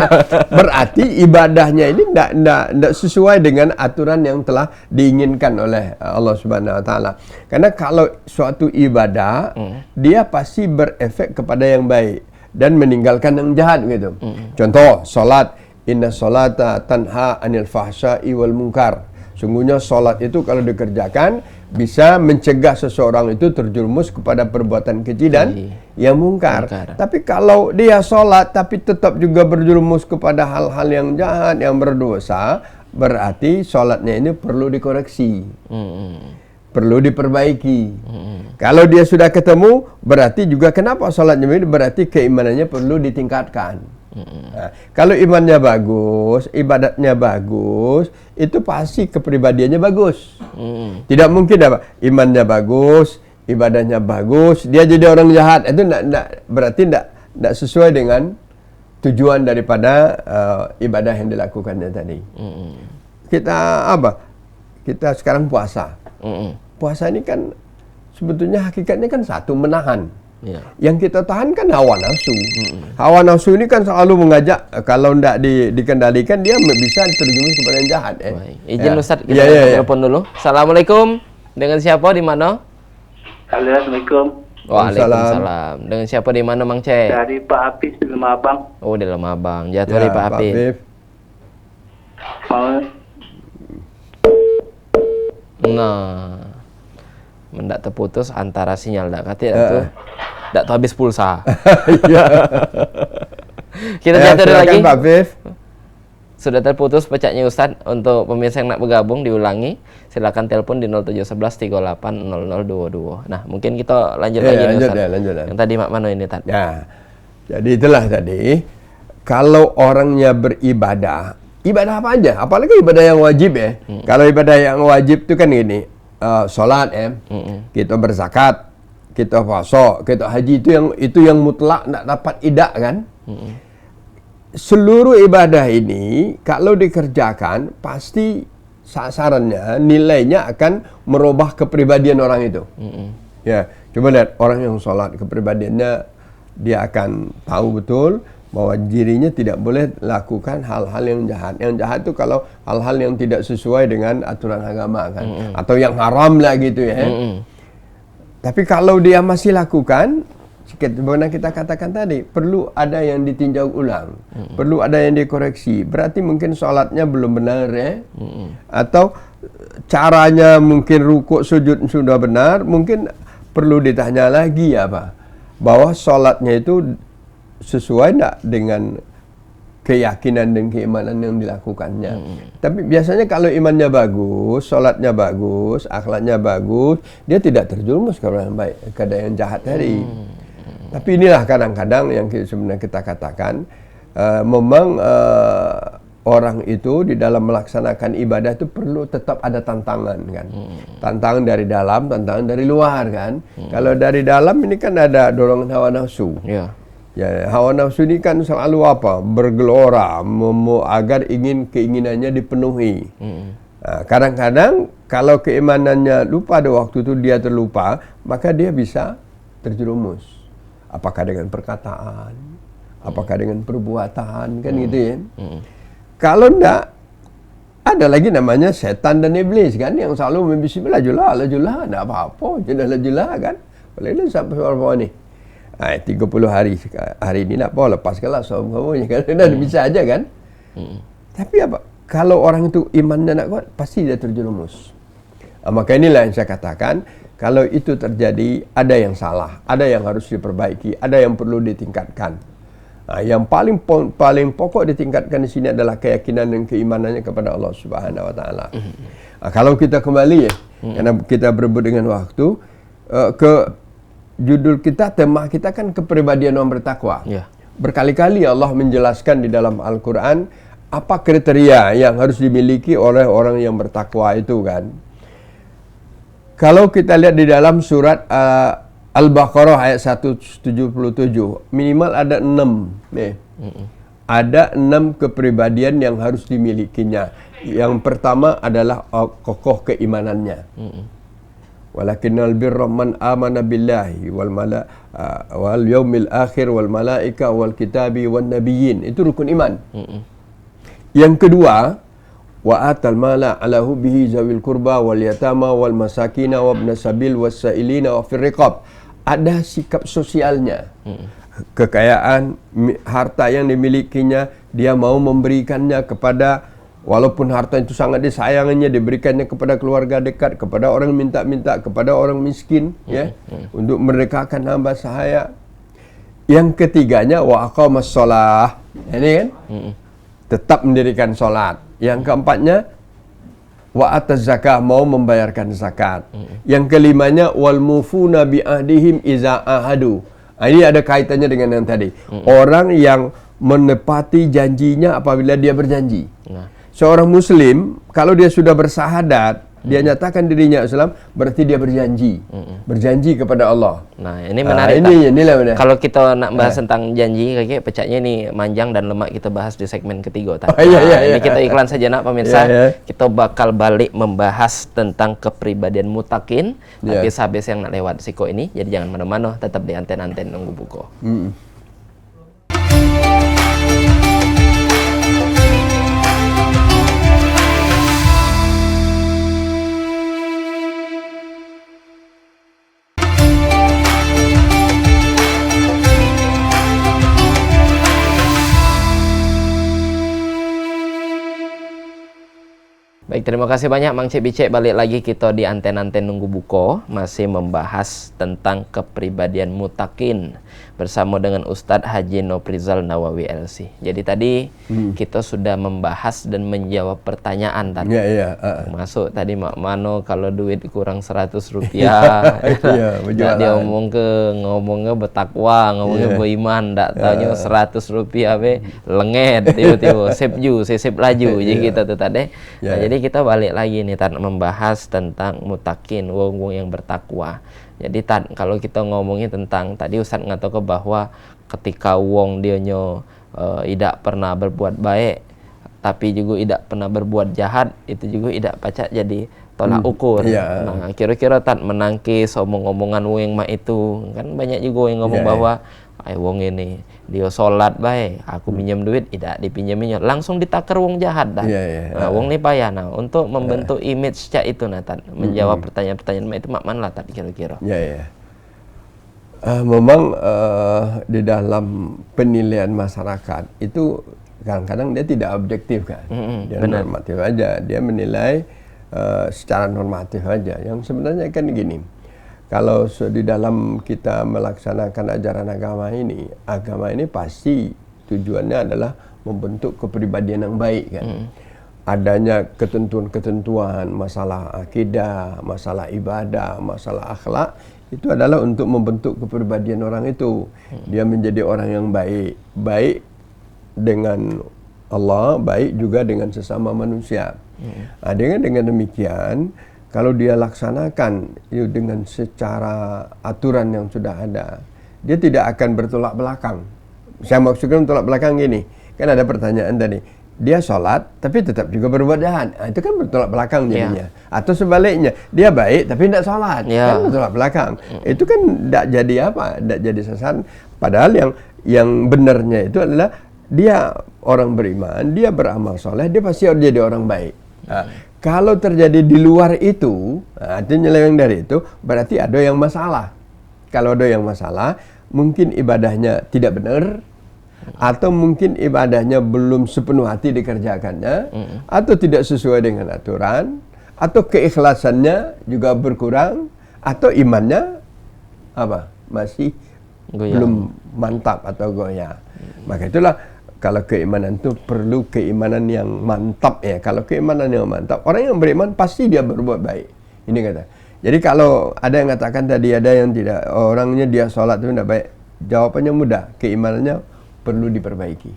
Berarti ibadahnya ini tidak sesuai dengan aturan yang telah diinginkan oleh Allah Subhanahu Wa Taala. Karena kalau suatu ibadah, dia pasti berefek kepada yang baik dan meninggalkan yang jahat gitu. Contoh, salat. Inna sholata tanha anil fahsya'i wal munkar. Sungguhnya solat itu kalau dikerjakan bisa mencegah seseorang itu terjerumus kepada perbuatan keji dan yang mungkar. Tapi kalau dia solat tapi tetap juga berjerumus kepada hal-hal yang jahat, yang berdosa, berarti solatnya ini perlu dikoreksi. Perlu diperbaiki. Kalau dia sudah ketemu, berarti juga kenapa solatnya ini, berarti keimanannya perlu ditingkatkan. Nah, kalau imannya bagus, ibadatnya bagus, itu pasti kepribadiannya bagus. Tidak mungkin imannya bagus, ibadahnya bagus, dia jadi orang jahat. Itu berarti tidak sesuai dengan tujuan daripada ibadah yang dilakukannya tadi. Kita sekarang puasa. Puasa ini kan sebetulnya hakikatnya kan satu, menahan. Yang kita tahan kan hawa nafsu. Hawa nafsu ini kan selalu mengajak, kalau tidak dikendalikan dia bisa terjerumus kepada yang jahat. Izin Ustadz, kita telepon dulu. Assalamualaikum. Dengan siapa di mana? Assalamualaikum. Waalaikumsalam. Dengan siapa di mana Mang Cek? Dari Pak Apis di Lemah Abang. Oh, di Lemah Abang. Jatuh dari Pak Apis. Nah, mendak terputus antara sinyal dak kata itu dak tuh habis pulsa. Kita jatuh lagi. Pak Viv. Sudah terputus pecahnya Ustadz. Untuk pemirsa yang nak bergabung diulangi, silakan telepon di 0711 380022. Nah, mungkin kita lanjut lagi nih Ustadz. Lanjut. Yang tadi Mak Mano ini tadi. Ya. Jadi itulah tadi, kalau orangnya beribadah, ibadah apa aja? Apalagi ibadah yang wajib ya. Kalau ibadah yang wajib itu kan gini, sholat ya, kita berzakat, kita puasa, kita haji, itu yang mutlak tidak dapat idak kan. Seluruh ibadah ini kalau dikerjakan pasti sasarannya, nilainya akan merubah kepribadian orang itu. Ya, coba lihat orang yang sholat, kepribadiannya dia akan tahu betul bahwa dirinya tidak boleh lakukan hal-hal yang jahat. Yang jahat itu kalau hal-hal yang tidak sesuai dengan aturan agama kan, atau yang haram lah gitu ya. Tapi kalau dia masih lakukan, Sebenarnya kita katakan tadi, perlu ada yang ditinjau ulang, perlu ada yang dikoreksi. Berarti mungkin sholatnya belum benar ya, atau caranya mungkin rukuk sujud sudah benar, mungkin perlu ditanya lagi apa, bahwa sholatnya itu sesuai tidak dengan keyakinan dan keimanan yang dilakukannya. Tapi biasanya kalau imannya bagus, sholatnya bagus, akhlaknya bagus, dia tidak terjerumus ke yang baik, ke yang jahat tadi. Tapi inilah kadang-kadang yang sebenarnya kita katakan, memang orang itu di dalam melaksanakan ibadah itu perlu tetap ada tantangan kan. Tantangan dari dalam, tantangan dari luar kan. Kalau dari dalam ini kan ada dorongan hawa nafsu. Ya, hawa nafsu ini kan selalu apa? Bergelora, agar keinginannya dipenuhi. Nah, kadang-kadang kalau keimanannya lupa pada waktu itu dia terlupa, maka dia bisa terjerumus. Apakah dengan perkataan, apakah dengan perbuatan, kan gitu ya. Kalau enggak, ada lagi namanya setan dan iblis kan, yang selalu membisik lajulah, enggak apa-apa, jangan lajulah kan. Boleh sampai berapa ni? 30 hari ini nak apa, lepaskanlah soal kamu kan, bisa aja kan. Tapi apa? Kalau orang itu imannya nak kuat, pasti dia terjerumus. Maka inilah yang saya katakan, kalau itu terjadi, ada yang salah, ada yang harus diperbaiki, ada yang perlu ditingkatkan. Yang paling pokok ditingkatkan di sini adalah keyakinan dan keimanannya kepada Allah Subhanahu Wa Taala. Kalau kita kembali ya, karena kita berebut dengan waktu, ke judul kita, tema kita kan kepribadian orang bertakwa. Berkali-kali Allah menjelaskan di dalam Al-Quran apa kriteria yang harus dimiliki oleh orang yang bertakwa itu kan. Kalau kita lihat di dalam surat Al-Baqarah ayat 177, minimal ada 6 nih. Ada 6 kepribadian yang harus dimilikinya. Yang pertama adalah kokoh keimanannya. Walakinnal birra man amana billahi wal yaumil akhir wal malaika wal kitabi wan nabiyyin. Itu rukun iman. Yang kedua, wa atal mala ala hubbihi zawil qurba wal yatama wal masakina wa ibnas sabil wasailina wa fir riqab. Ada sikap sosialnya. Kekayaan, harta yang dimilikinya, dia mau memberikannya kepada, walaupun harta itu sangat disayanginya, diberikannya kepada keluarga dekat, kepada orang minta-minta, kepada orang miskin, ya, untuk merekakan hamba sahaya. Yang ketiganya wa aqamas shalah. Ini kan? Tetap mendirikan salat. Yang keempatnya wa ataz zakah, mau membayarkan zakat. Yang kelimanya wal mufuna bi ahdihim iza ahadu. Ini ada kaitannya dengan yang tadi. Orang yang menepati janjinya apabila dia berjanji. Seorang muslim kalau dia sudah bersahadat, dia nyatakan dirinya Islam, berarti dia berjanji. Berjanji kepada Allah. Nah, ini menarik. Inilah benar. Kalau kita nak bahas tentang janji, kayaknya pecahnya ini manjang dan lemak, kita bahas di segmen ketiga. Ini kita iklan saja nak pemirsa. Kita bakal balik membahas tentang kepribadian mutakin. Tapi habis yang nak lewat siko ini, jadi jangan mana-mana, tetap di anten-anten nunggu buku. Baik, terima kasih banyak Mang Cik Bicek. Balik lagi kita di anten-anten nunggu buko, masih membahas tentang kepribadian mutakin bersama dengan Ustadz Haji Noprizal Nawawi LC. Jadi tadi kita sudah membahas dan menjawab pertanyaan tadi. Masuk tadi mak mano kalau duit kurang 100 rupiah. Dia ngomongnya bertakwa, ngomongnya beriman, ndak taunya 100 rupiah be lenget tiba-tiba sip laju. Jadi kita tuh tadi. Nah, jadi kita balik lagi nih membahas tentang mutakin, wong-wong yang bertakwa. Jadi kalau kita ngomongin tentang tadi Ustaz ngatakan bahwa ketika wong dia tidak pernah berbuat baik, tapi juga tidak pernah berbuat jahat, itu juga tidak pacak jadi tolak ukur. Nah, kira-kira menangkis omong-omongan wong yang mak itu, kan banyak juga yang ngomong bahwa wong ini dia sholat baik, aku pinjam duit tidak dipinjaminya, langsung ditakar wong jahat dah. Nah, wong ini payah. Nah, untuk membentuk image cak itu menjawab pertanyaan-pertanyaan itu mak mana lah kira-kira. Memang di dalam penilaian masyarakat itu kadang-kadang dia tidak objektif kan, dia benar. normatif aja, dia menilai secara normatif aja. Yang sebenarnya kan gini, kalau di dalam kita melaksanakan ajaran agama ini pasti tujuannya adalah membentuk kepribadian yang baik kan. Adanya ketentuan-ketentuan masalah akidah, masalah ibadah, masalah akhlak, itu adalah untuk membentuk kepribadian orang itu. Dia menjadi orang yang baik, baik dengan Allah, baik juga dengan sesama manusia. Dengan demikian, kalau dia laksanakan itu dengan secara aturan yang sudah ada, dia tidak akan bertolak belakang. Saya maksudkan tolak belakang gini, kan ada pertanyaan tadi, dia sholat tapi tetap juga berbuat jahat, itu kan bertolak belakang jadinya. Atau sebaliknya, dia baik tapi tidak sholat, kan bertolak belakang. Itu kan tidak jadi apa, tidak jadi sasaran. Padahal yang benarnya itu adalah dia orang beriman, dia beramal soleh, dia pasti harus jadi orang baik. Kalau terjadi di luar itu, artinya nyeleweng dari itu, berarti ada yang masalah. Kalau ada yang masalah, mungkin ibadahnya tidak benar, atau mungkin ibadahnya belum sepenuh hati dikerjakannya, atau tidak sesuai dengan aturan, atau keikhlasannya juga berkurang, atau imannya masih belum mantap atau goyah. Maka itulah, kalau keimanan itu perlu keimanan yang mantap ya. Kalau keimanan yang mantap, orang yang beriman pasti dia berbuat baik. Ini kata. Jadi kalau ada yang katakan tadi, ada yang tidak, orangnya dia sholat itu tidak baik, jawabannya mudah, keimanannya perlu diperbaiki.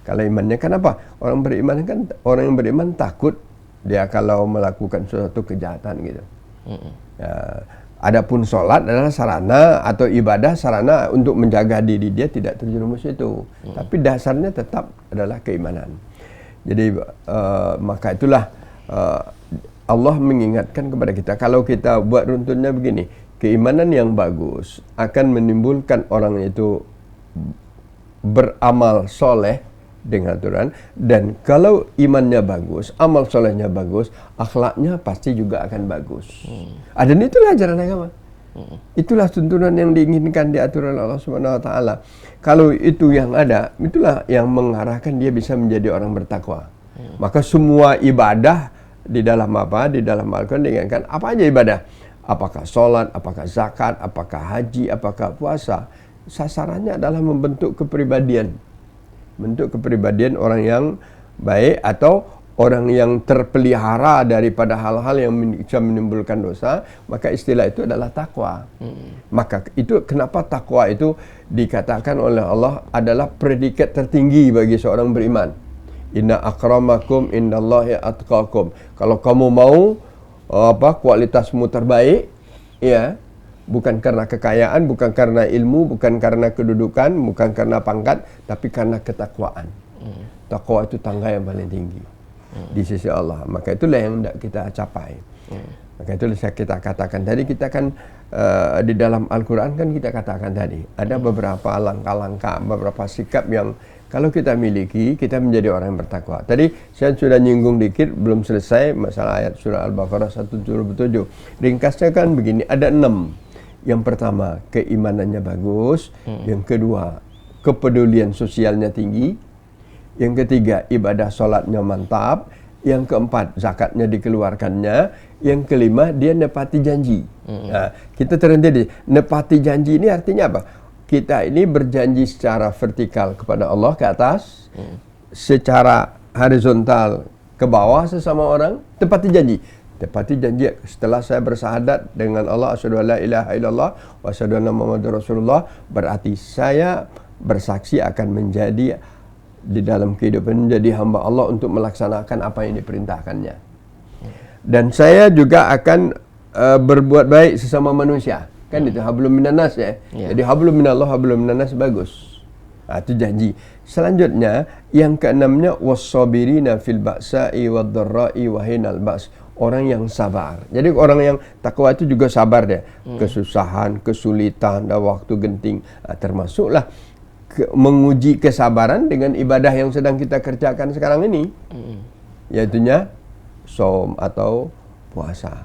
Kalau imannya, kenapa? Orang beriman kan, orang yang beriman takut dia kalau melakukan suatu kejahatan gitu. Adapun sholat adalah sarana atau ibadah sarana untuk menjaga diri dia tidak terjerumus itu. Tapi dasarnya tetap adalah keimanan. Jadi maka itulah Allah mengingatkan kepada kita, kalau kita buat runtunnya begini, keimanan yang bagus akan menimbulkan orang itu beramal soleh dengan aturan, dan kalau imannya bagus, amal solehnya bagus, akhlaknya pasti juga akan bagus. Dan itulah ajaran agama. Itulah tuntunan yang diinginkan di aturan Allah Subhanahu wa taala. Kalau itu yang ada, itulah yang mengarahkan dia bisa menjadi orang bertakwa. Maka semua ibadah di dalam Di dalam Al-Quran diingatkan apa aja ibadah? Apakah sholat, apakah zakat, apakah haji, apakah puasa? Sasarannya adalah membentuk kepribadian. Bentuk kepribadian orang yang baik atau orang yang terpelihara daripada hal-hal yang bisa menimbulkan dosa, maka istilah itu adalah takwa. Maka itu kenapa takwa itu dikatakan oleh Allah adalah predikat tertinggi bagi seorang beriman. Inna akramakum indallahi atqakum. Kalau kamu mau kualitasmu terbaik, ya, bukan karena kekayaan, bukan karena ilmu, bukan karena kedudukan, bukan karena pangkat, tapi karena ketakwaan. Takwa itu tangga yang paling tinggi di sisi Allah. Maka itulah yang hendak kita capai. Maka itulah kita katakan tadi, kita kan di dalam Al-Quran kan kita katakan tadi, ada beberapa langkah-langkah, beberapa sikap yang kalau kita miliki, kita menjadi orang yang bertakwa. Tadi saya sudah nyinggung dikit, belum selesai masalah ayat surah Al-Baqarah 177. Ringkasnya kan begini, ada 6. Yang pertama, keimanannya bagus. Yang kedua, kepedulian sosialnya tinggi. Yang ketiga, ibadah sholatnya mantap. Yang keempat, zakatnya dikeluarkannya. Yang kelima, dia nepati janji. Nah, kita terhenti di nepati janji ini artinya apa? Kita ini berjanji secara vertikal kepada Allah ke atas, secara horizontal ke bawah sesama orang, tepati janji. Tepati janji setelah saya bersahadat dengan Allah, asyhadu alla ilaha illallah wa asyhadu anna muhammadar rasulullah, berarti saya bersaksi akan menjadi di dalam kehidupan menjadi hamba Allah untuk melaksanakan apa yang diperintahkannya. Dan saya juga akan berbuat baik sesama manusia. Kan itu hablum minanas ya. Jadi hablum minallah, hablum minanas bagus. Itu janji. Selanjutnya yang keenamnya wassabirina fil ba'sa'i wad-dharra'i wa hinal ba's. Orang yang sabar. Jadi orang yang takwa itu juga sabar dia. Kesusahan, kesulitan, dan waktu genting. Termasuklah menguji kesabaran dengan ibadah yang sedang kita kerjakan sekarang ini. Yaitunya saum atau puasa.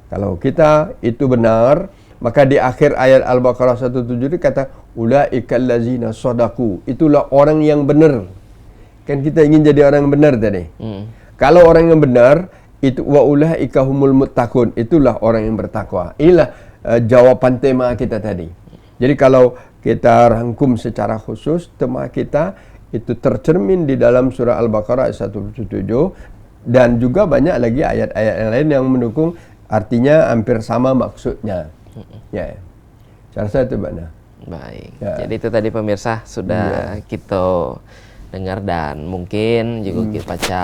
Kalau kita itu benar Maka di akhir ayat Al-Baqarah 107 itu kata ulaikal ladzina shadaku, itulah orang yang benar. Kan kita ingin jadi orang yang benar tadi. Kalau orang yang benar itu wa ulaika humul muttaqun, itulah orang yang bertakwa. Inilah jawaban tema kita tadi. Jadi kalau kita rangkum secara khusus, tema kita itu tercermin di dalam surah Al-Baqarah ayat 107 dan juga banyak lagi ayat-ayat yang lain yang mendukung, artinya hampir sama maksudnya. Ya. Saya rasa itu benar. Baik. Ya. Jadi itu tadi pemirsa sudah kita dengar dan mungkin juga kita baca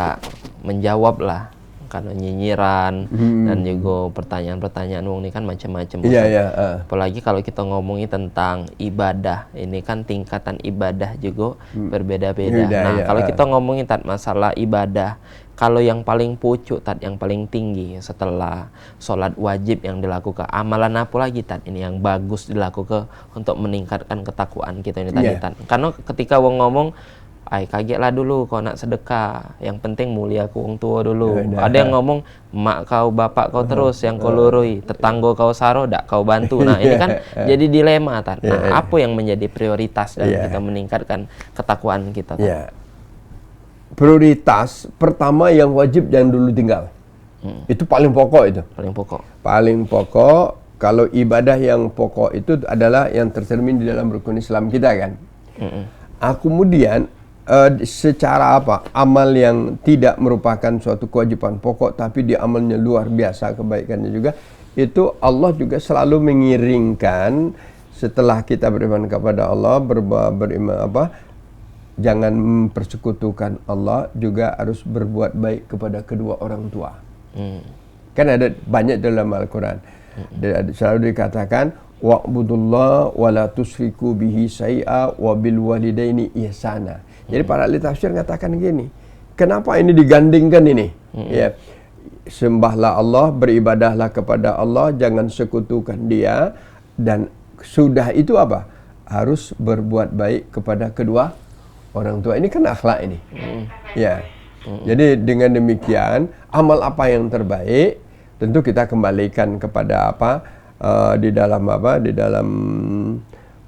menjawab lah karena nyinyiran dan juga pertanyaan-pertanyaan ini kan macam-macam. Iya, iya. Apalagi kalau kita ngomongin tentang ibadah, ini kan tingkatan ibadah juga berbeda-beda. Nah, iya, kalau kita ngomongin masalah ibadah, kalau yang paling pucuk yang paling tinggi setelah sholat wajib yang dilakukan, amalan apa lagi ini yang bagus dilakukan untuk meningkatkan ketakwaan kita ini tadi Karena ketika wong ngomong kaget lah dulu kau nak sedekah, yang penting mulia ku wong tua dulu. Ada yang ngomong mak kau bapak kau terus yang kau lurui, tetangga kau saro dak kau bantu. Nah ini kan jadi dilema Nah apa yang menjadi prioritas dalam kita meningkatkan ketakwaan kita Prioritas pertama yang wajib jangan dulu tinggal. Itu paling pokok itu. Paling pokok. Kalau ibadah yang pokok itu adalah yang tercermin di dalam rukun Islam kita kan. Kemudian secara amal yang tidak merupakan suatu kewajiban pokok tapi dia amalnya luar biasa kebaikannya juga, itu Allah juga selalu mengiringkan setelah kita beriman kepada Allah, jangan mempersekutukan Allah, juga harus berbuat baik kepada kedua orang tua. Kan ada banyak dalam Al-Quran. Selalu dikatakan wa'budullah wa la tusyriku bihi syai'a wa bil walidaini ihsana. Jadi para ahli tafsir mengatakan gini, kenapa ini digandingkan ini? Ya, sembahlah Allah, beribadahlah kepada Allah, jangan sekutukan Dia, dan sudah itu harus berbuat baik kepada kedua orang tua. Ini kan akhlak ini. Ya. Jadi dengan demikian, amal apa yang terbaik tentu kita kembalikan kepada di dalam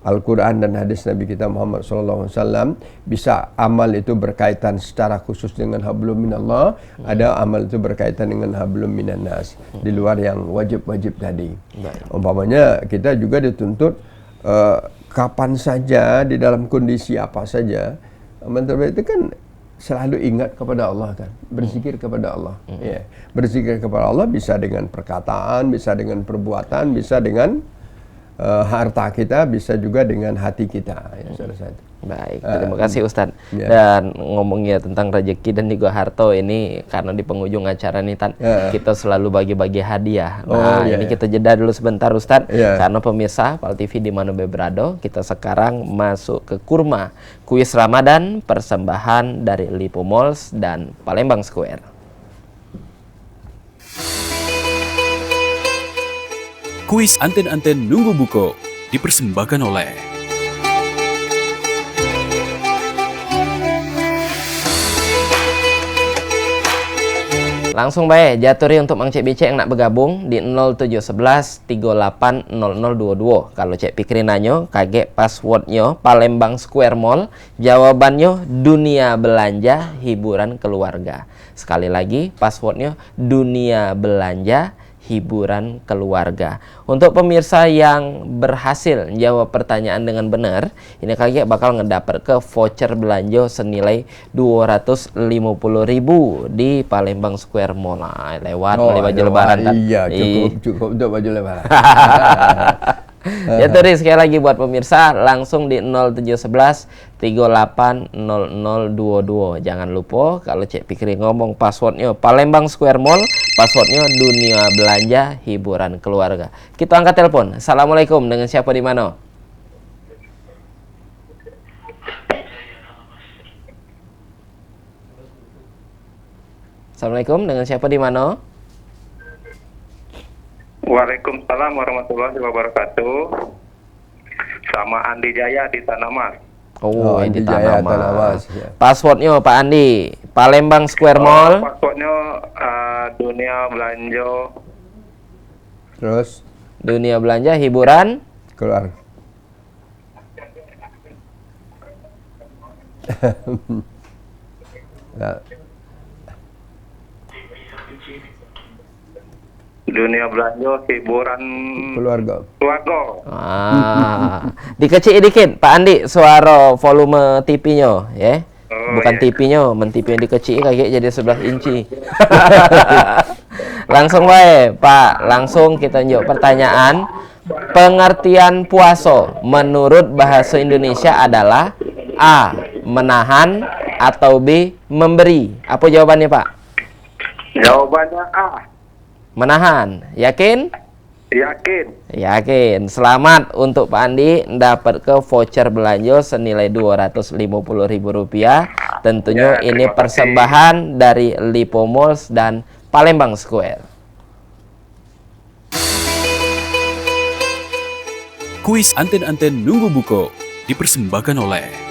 Al-Quran dan hadis Nabi kita Muhammad SAW. Bisa amal itu berkaitan secara khusus dengan hablum minallah, ada amal itu berkaitan dengan hablum minannas, di luar yang wajib-wajib tadi. Umpamanya kita juga dituntut kapan saja, di dalam kondisi apa saja, amal terbaik itu kan selalu ingat kepada Allah kan, berzikir kepada Allah. Ya. Berzikir kepada Allah bisa dengan perkataan, bisa dengan perbuatan, bisa dengan harta kita, bisa juga dengan hati kita. Ya, salah satu. Baik, terima kasih Ustadz. Dan ngomongnya tentang rezeki dan juga harta ini, karena di penghujung acara nih kita selalu bagi-bagi hadiah. Nah ini kita jeda dulu sebentar Ustadz, karena pemirsa Pal TV di mana berada, kita sekarang masuk ke Kurma Kuis Ramadan persembahan dari Lipo Malls dan Palembang Square. Kuis Anten-Anten Nunggu Buko dipersembahkan oleh Langsung baik, jaturi untuk Mang Cek Bicek yang nak bergabung di 0711 380022. Kalau Cek Pikri nanyo, kaget passwordnya Palembang Square Mall, jawabannya dunia belanja hiburan keluarga. Sekali lagi, passwordnya dunia belanja hiburan keluarga. Untuk pemirsa yang berhasil jawab pertanyaan dengan benar, ini kaget bakal ngedapat ke voucher belanja senilai 250.000 di Palembang Square Mall. Lewat beli baju lebaran kan? Iya, cukup untuk baju lebaran. Ya tadi sekali lagi buat pemirsa, langsung di 0711 380022. Jangan lupa kalau Cek Pikri ngomong passwordnya Palembang Square Mall, passwordnya dunia belanja hiburan keluarga. Kita angkat telepon. Assalamualaikum, dengan siapa di mana? Assalamualaikum, dengan siapa di mana? Waalaikumsalam warahmatullahi wabarakatuh. Sama Andi Jaya di Tanah Mas. Oh, Andi di Jaya, Tanah Tanah Mas. Mas, ya. Passwordnya Pak Andi, Palembang Square Mall. Passwordnya dunia belanja. Terus Dunia belanja, hiburan. Keluar. Nah, Dunia belanja, hiburan keluarga. keluarga. Dikecil dikit, Pak Andi, suara volume TV-nya, ya. Oh, Bukan iya. TV-nya, TV yang dikecil kayak jadi 11 inci. Langsung baik, Pak. Langsung kita jawab pertanyaan. Pengertian puasa menurut bahasa Indonesia adalah A. Menahan atau B. Memberi. Apa jawabannya, Pak? Jawabannya A. Menahan. Yakin? Yakin. Yakin. Selamat untuk Pak Andi dapat ke voucher belanja senilai Rp250.000. Tentunya Ya, ini terima kasih. persembahan dari Lipo Malls dan Palembang Square. Kuis Anten-Anten Nunggu Buko dipersembahkan oleh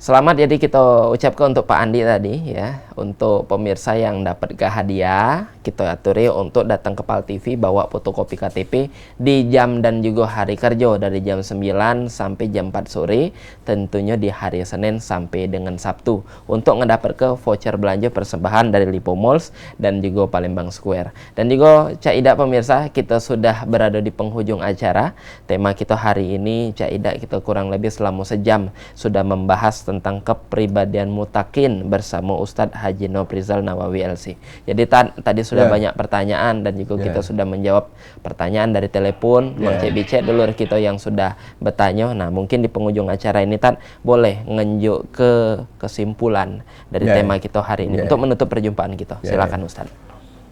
Selamat jadi kita ucapkan untuk Pak Andi tadi ya. Untuk pemirsa yang dapat ke hadiah, kita aturi untuk datang ke PAL TV bawa fotokopi KTP di jam dan juga hari kerja dari jam 9 sampai jam 4 sore, tentunya di hari Senin sampai dengan Sabtu untuk ngedapat ke voucher belanja persembahan dari Lipo Malls dan juga Palembang Square. Dan juga Cak Ida pemirsa, kita sudah berada di penghujung acara. Tema kita hari ini Cak Ida kita kurang lebih selama sejam sudah membahas tentang kepribadian mutakin bersama Ustadz Haji Nofrizal Nawawi LC. Jadi tadi sudah banyak pertanyaan dan juga kita sudah menjawab pertanyaan dari telepon, cek dulu kita yang sudah bertanya. Nah, mungkin di penghujung acara ini boleh ngenjuk ke kesimpulan dari tema kita hari ini untuk menutup perjumpaan kita. Silakan Ustadz.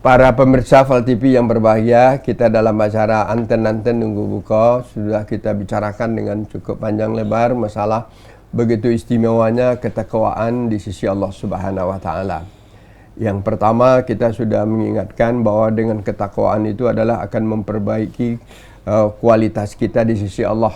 Para pemirsa PAL TV yang berbahagia, kita dalam acara Anten-Anten Nunggu Buka sudah kita bicarakan dengan cukup panjang lebar masalah begitu istimewanya ketakwaan di sisi Allah Subhanahu wa taala. Yang pertama, kita sudah mengingatkan bahwa dengan ketakwaan itu adalah akan memperbaiki kualitas kita di sisi Allah.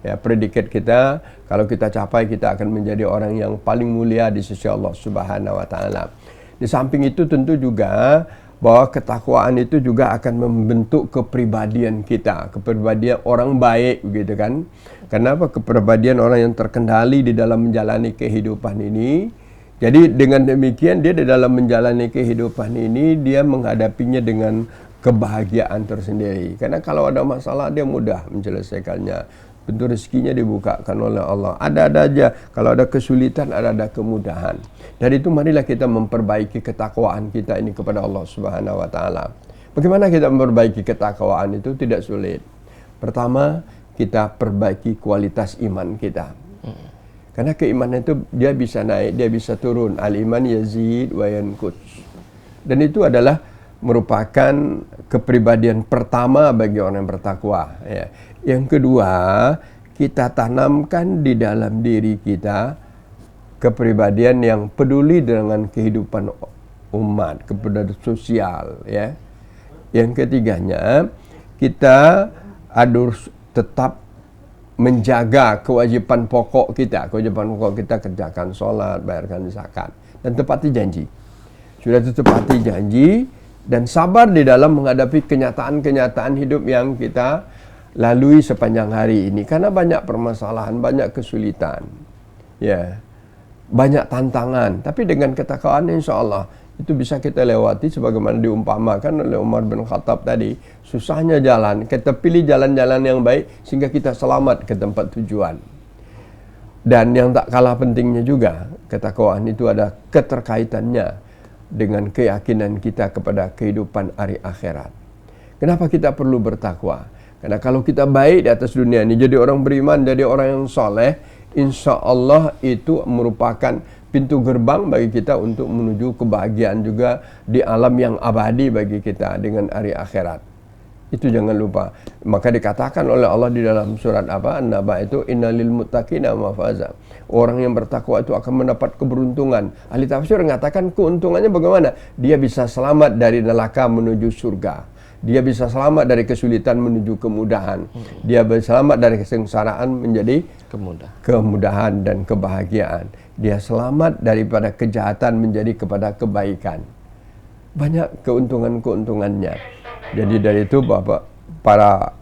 Ya, predikat kita kalau kita capai, kita akan menjadi orang yang paling mulia di sisi Allah Subhanahu wa taala. Di samping itu tentu juga bahwa ketakwaan itu juga akan membentuk kepribadian kita, kepribadian orang baik gitu kan. Kenapa? Kepribadian orang yang terkendali di dalam menjalani kehidupan ini. Jadi dengan demikian dia di dalam menjalani kehidupan ini dia menghadapinya dengan kebahagiaan tersendiri. Karena kalau ada masalah dia mudah menyelesaikannya. Tentu rezekinya dibukakan oleh Allah. Ada-ada aja. Kalau ada kesulitan, ada kemudahan. Dari itu marilah kita memperbaiki ketakwaan kita ini kepada Allah Subhanahu wa taala. Bagaimana kita memperbaiki ketakwaan itu? Tidak sulit. Pertama, kita perbaiki kualitas iman kita. Karena keimanan itu dia bisa naik, dia bisa turun. Al-iman yazid wa yanqus. Dan itu adalah merupakan kepribadian pertama bagi orang yang bertakwa. Ya. Yang kedua, kita tanamkan di dalam diri kita kepribadian yang peduli dengan kehidupan umat, kepribadian sosial. Ya. Yang ketiganya, kita harus tetap menjaga kewajiban pokok kita. Kewajiban pokok kita kerjakan sholat, bayarkan zakat, dan tepati janji. Sudah tepati janji dan sabar di dalam menghadapi kenyataan-kenyataan hidup yang kita lalui sepanjang hari ini. Karena banyak permasalahan, banyak kesulitan, ya, banyak tantangan. Tapi dengan ketakwaan insya Allah itu bisa kita lewati sebagaimana diumpamakan oleh Umar bin Khattab tadi. Susahnya jalan, kita pilih jalan-jalan yang baik sehingga kita selamat ke tempat tujuan. Dan yang tak kalah pentingnya juga, ketakwaan itu ada keterkaitannya dengan keyakinan kita kepada kehidupan hari akhirat. Kenapa kita perlu bertakwa? Karena kalau kita baik di atas dunia ini, jadi orang beriman, jadi orang yang soleh, insya Allah itu merupakan pintu gerbang bagi kita untuk menuju kebahagiaan juga di alam yang abadi bagi kita dengan hari akhirat. Itu jangan lupa. Maka dikatakan oleh Allah di dalam surat apa? An-Naba itu innalil muttaqina mafaza. Orang yang bertakwa itu akan mendapat keberuntungan. Ahli tafsir mengatakan keuntungannya bagaimana? Dia bisa selamat dari neraka menuju surga. Dia bisa selamat dari kesulitan menuju kemudahan. Dia bisa selamat dari kesengsaraan menjadi kemudahan dan kebahagiaan. dia selamat daripada kejahatan menjadi kepada kebaikan. Banyak keuntungan-keuntungannya. Jadi dari itu Bapak, para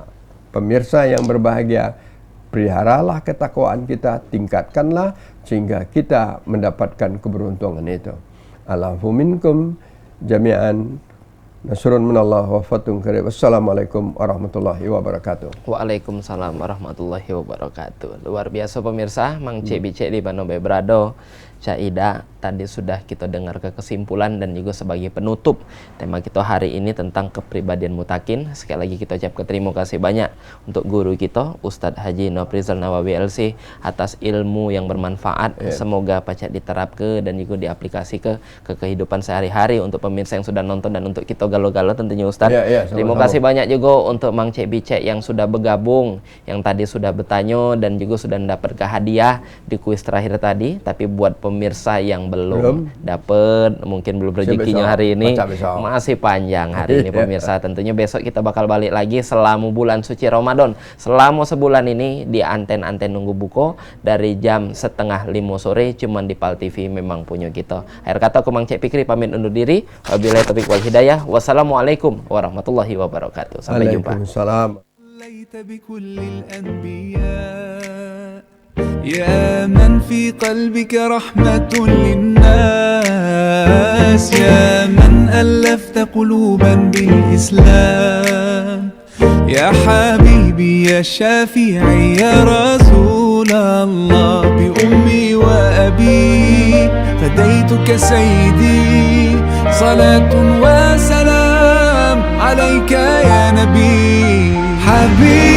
pemirsa yang berbahagia, peliharalah ketakwaan kita, tingkatkanlah sehingga kita mendapatkan keberuntungan itu. Allahu minkum jami'an. Nasrun minallah wa fatun qarib. Wassalamualaikum warahmatullahi wabarakatuh. Waalaikumsalam warahmatullahi wabarakatuh. Luar biasa pemirsa, Mang Cek Bicek di Banobe Brado, Caida, tadi sudah kita dengar ke kesimpulan dan juga sebagai penutup tema kita hari ini tentang kepribadian mutakin. Sekali lagi kita ucapkan terima kasih banyak untuk guru kita Ustadz Haji Nofrizal Nawawi LC atas ilmu yang bermanfaat. Semoga pacak diterapkan dan juga diaplikasi ke kehidupan sehari-hari untuk pemirsa yang sudah nonton dan untuk kita galo-galo tentunya Ustadz. Terima kasih banyak juga untuk Mang Cek Bicek yang sudah bergabung, yang tadi sudah bertanya dan juga sudah mendapatkan hadiah di kuis terakhir tadi. Tapi buat pemirsa yang belum dapat, mungkin belum rezekinya hari ini, masih panjang hari ini pemirsa. Tentunya besok kita bakal balik lagi selama bulan suci Ramadan. Selama sebulan ini di anten-anten Nunggu Buko dari jam 4:30 sore cuman di Pal TV memang punya kita. Akhir kata aku Mang Cek Fikri pamit undur diri. Wabillahi taufiq wal hidayah. Wassalamualaikum warahmatullahi wabarakatuh. Sampai jumpa. Waalaikumsalam. يا من في قلبك رحمة للناس، يا من ألفت قلوبا بالإسلام، يا حبيبي يا شافعي يا رسول الله، بأمي وأبي فديتك سيدي، صلاة وسلام عليك يا نبي حبيبي.